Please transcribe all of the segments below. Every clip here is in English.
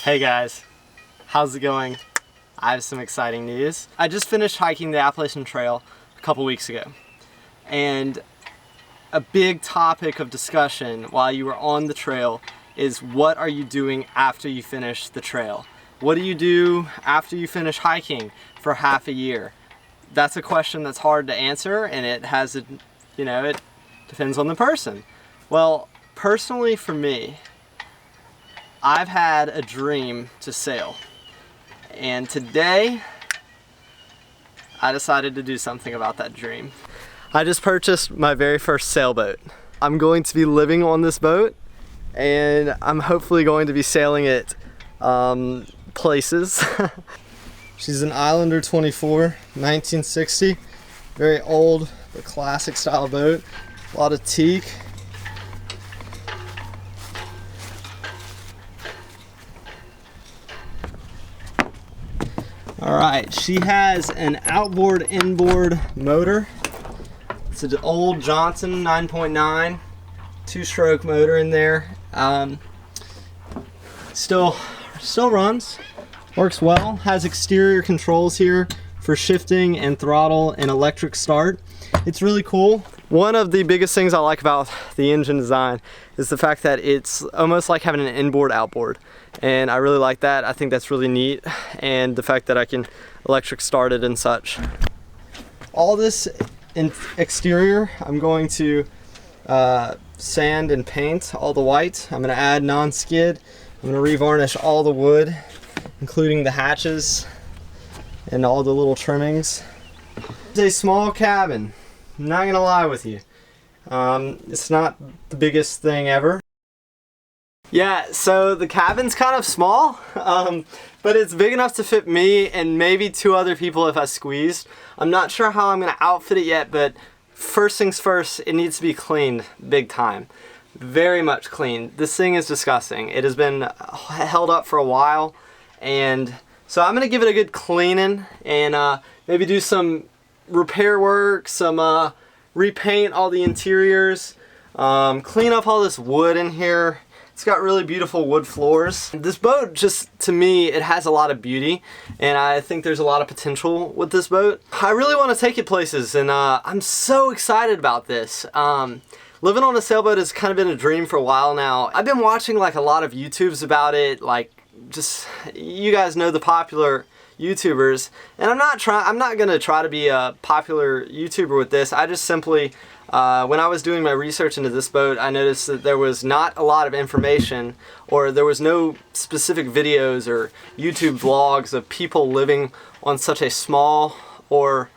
Hey guys, how's it going? I have some exciting news. I just finished hiking the Appalachian Trail a couple weeks ago, and a big topic of discussion while you were on the trail is what are you doing after you finish the trail? What do you do after you finish hiking for half a year? That's a question that's hard to answer, and it depends on the person. Well, personally for me, I've had a dream to sail, and today I decided to do something about that dream. I just purchased my very first sailboat. I'm going to be living on this boat, and I'm hopefully going to be sailing it places. She's an Islander 24, 1960. Very old but classic style boat. A lot of teak. Alright, she has an outboard inboard motor. It's an old Johnson 9.9 two-stroke motor in there. Still runs, works well. Has exterior controls here for shifting and throttle and electric start. It's really cool. One of the biggest things I like about the engine design is the fact that it's almost like having an inboard outboard, and I really like that. I think that's really neat, and the fact that I can electric start it and such. All this exterior I'm going to sand and paint all the white. I'm going to add non-skid. I'm going to revarnish all the wood, including the hatches and all the little trimmings. It's a small cabin. I'm not gonna lie with you. It's not the biggest thing ever. Yeah, so the cabin's kind of small, but it's big enough to fit me and maybe two other people if I squeezed. I'm not sure how I'm gonna outfit it yet, but first things first, it needs to be cleaned big time. Very much cleaned. This thing is disgusting. It has been held up for a while, and so I'm gonna give it a good cleaning and maybe do some repair work, some repaint all the interiors, clean up all this wood in here. It's got really beautiful wood floors. This boat, just to me, it has a lot of beauty, and I think there's a lot of potential with this boat. I really want to take it places, and I'm so excited about this. Living on a sailboat has kind of been a dream for a while now. I've been watching like a lot of YouTubes about it, like just, you guys know the popular YouTubers, and I'm not gonna try to be a popular YouTuber with this. I just simply, when I was doing my research into this boat, I noticed that there was not a lot of information, or there was no specific videos or YouTube vlogs of people living on such a small, or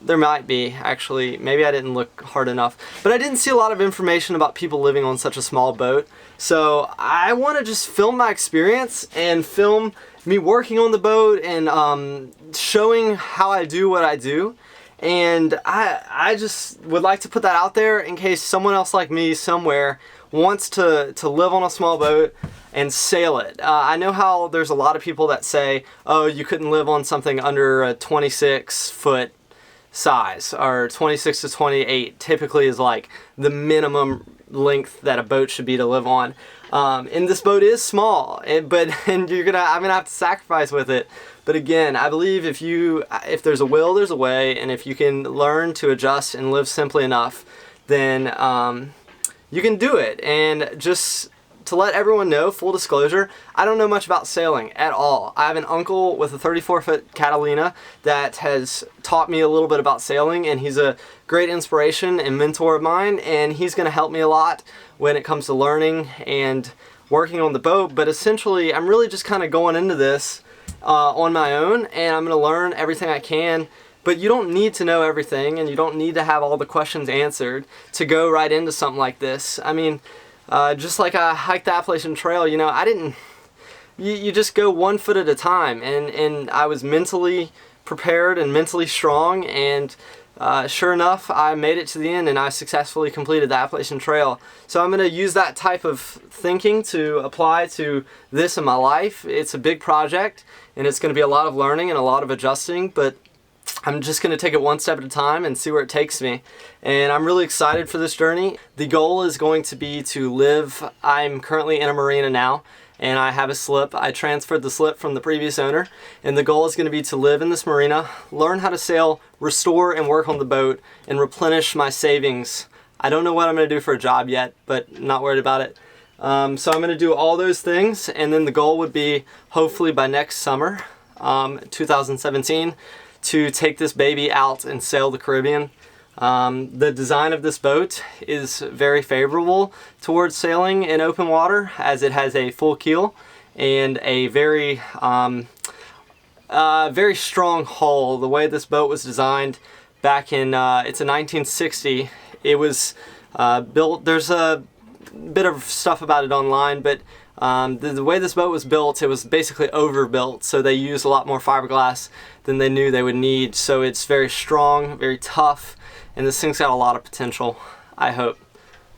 there might be, actually, maybe I didn't look hard enough, but I didn't see a lot of information about people living on such a small boat. So I want to just film my experience and film me working on the boat and showing how I do what I do. And I just would like to put that out there in case someone else like me somewhere wants to live on a small boat and sail it. I know how there's a lot of people that say, oh, you couldn't live on something under a 26-foot size, or 26 to 28 typically is like the minimum length that a boat should be to live on. And this boat is small, and I'm gonna have to sacrifice with it. But again, I believe if there's a will, there's a way, and if you can learn to adjust and live simply enough, then you can do it. And just to let everyone know, full disclosure, I don't know much about sailing at all. I have an uncle with a 34-foot Catalina that has taught me a little bit about sailing, and he's a great inspiration and mentor of mine, and he's going to help me a lot when it comes to learning and working on the boat. But essentially, I'm really just kind of going into this on my own, and I'm going to learn everything I can. But you don't need to know everything, and you don't need to have all the questions answered to go right into something like this. I mean, just like I hiked the Appalachian Trail, you just go 1 foot at a time, and I was mentally prepared and mentally strong, and sure enough, I made it to the end and I successfully completed the Appalachian Trail. So I'm going to use that type of thinking to apply to this in my life. It's a big project, and it's going to be a lot of learning and a lot of adjusting, but I'm just going to take it one step at a time and see where it takes me. And I'm really excited for this journey. The goal is going to be to live, I'm currently in a marina now, and I have a slip. I transferred the slip from the previous owner, and the goal is going to be to live in this marina, learn how to sail, restore and work on the boat, and replenish my savings. I don't know what I'm going to do for a job yet, but not worried about it. So I'm going to do all those things, and then the goal would be hopefully by next summer, 2017, to take this baby out and sail the Caribbean. The design of this boat is very favorable towards sailing in open water, as it has a full keel and a very very strong hull. The way this boat was designed back in it's a 1960. It was built. There's a bit of stuff about it online, but the way this boat was built, it was basically overbuilt, so they used a lot more fiberglass than they knew they would need. So it's very strong, very tough, and this thing's got a lot of potential, I hope.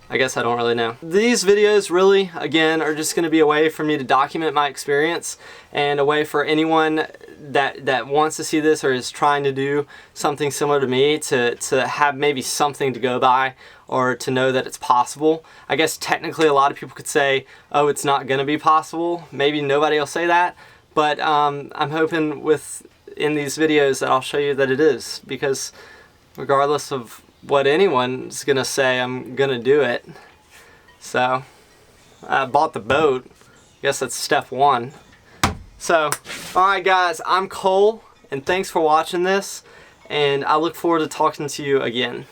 I guess I don't really know. These videos really, again, are just going to be a way for me to document my experience, and a way for anyone that wants to see this or is trying to do something similar to me to have maybe something to go by, or to know that it's possible. I guess technically a lot of people could say, oh, it's not going to be possible. Maybe nobody will say that, but I'm hoping in these videos that I'll show you that it is, because regardless of what anyone's gonna say, I'm gonna do it. So I bought the boat. I guess that's step one. So alright guys, I'm Cole, and thanks for watching this, and I look forward to talking to you again.